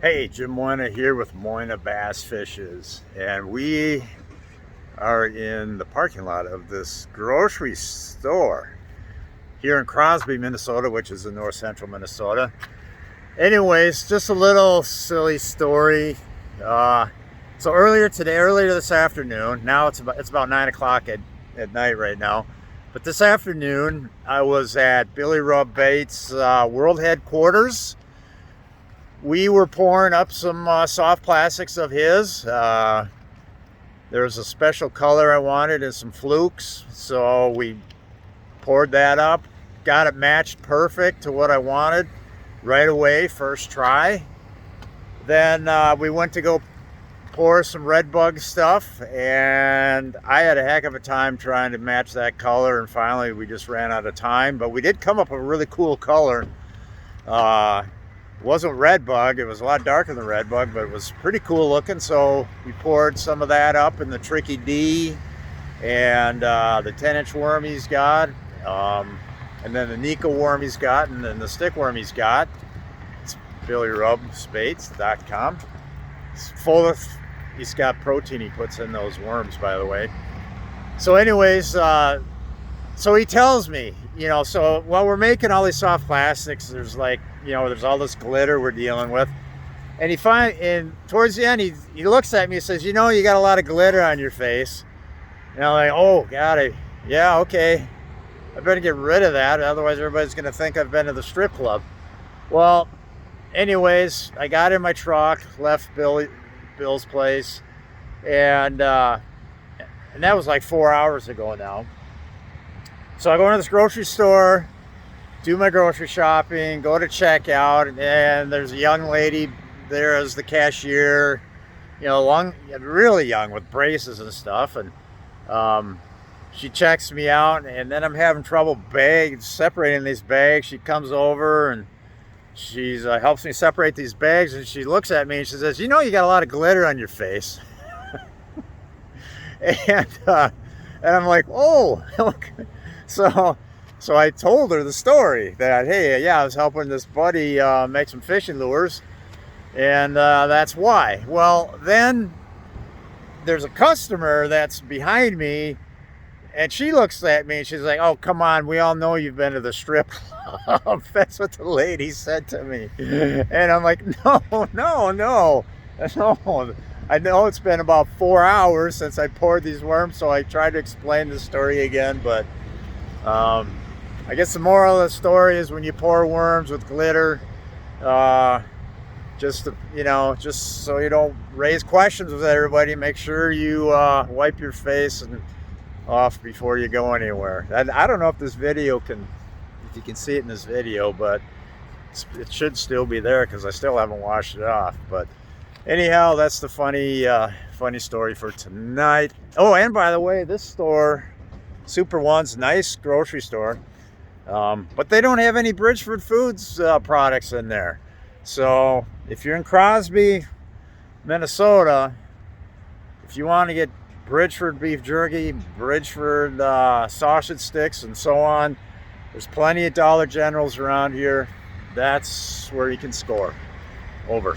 Hey, Jim Moyna here with Moyna Bass Fishes, and we are in the parking lot of this grocery store here in Crosby, Minnesota, which is in north central Minnesota. Anyways, just a little silly story. So earlier this afternoon, now it's about 9 o'clock at night right now, but this afternoon I was at Billy Rub Baits world headquarters. We were pouring up some soft plastics of his. There was a special color I wanted and some flukes, so we poured that up, got it matched perfect to what I wanted right away, first try. Then we went to go pour some red bug stuff, and I had a heck of a time trying to match that color, and finally we just ran out of time, but we did come up with a really cool color. It wasn't red bug, it was a lot darker than red bug, but it was pretty cool looking. So we poured some of that up in the Tricky D and the 10-inch worm he's got, and then the Nika worm he's got, and then the stick worm he's got. It's BillyRubBaits.com. It's full of, he's got protein he puts in those worms, by the way. So anyways, so he tells me, so while we're making all these soft plastics, there's there's all this glitter we're dealing with. And towards the end, he looks at me and says, you got a lot of glitter on your face. And I'm like, oh, God, yeah, okay. I better get rid of that. Otherwise, everybody's going to think I've been to the strip club. Well, anyways, I got in my truck, left Bill's place. And that was like 4 hours ago now. So I go into this grocery store, do my grocery shopping, go to checkout, and there's a young lady there as the cashier, really young with braces and stuff, and she checks me out, and then I'm having trouble separating these bags. She comes over and she helps me separate these bags, and she looks at me and she says, you got a lot of glitter on your face. and I'm like, oh, okay. So I told her the story that, hey, yeah, I was helping this buddy make some fishing lures, and that's why. Well, then there's a customer that's behind me, and she looks at me and she's like, oh, come on, we all know you've been to the strip club. That's what the lady said to me. And I'm like, no. I know it's been about 4 hours since I poured these worms, so I tried to explain the story again, but I guess the moral of the story is when you pour worms with glitter, just so you don't raise questions with everybody, make sure you wipe your face and off before you go anywhere. I don't know if if you can see it in this video, but it should still be there because I still haven't washed it off. But anyhow, that's the funny story for tonight. Oh, and by the way, this store, Super One's, nice grocery store, but they don't have any Bridgeford Foods products in there. So if you're in Crosby, Minnesota, if you want to get Bridgeford beef jerky, Bridgeford sausage sticks, and so on, there's plenty of Dollar Generals around here. That's where you can score. Over.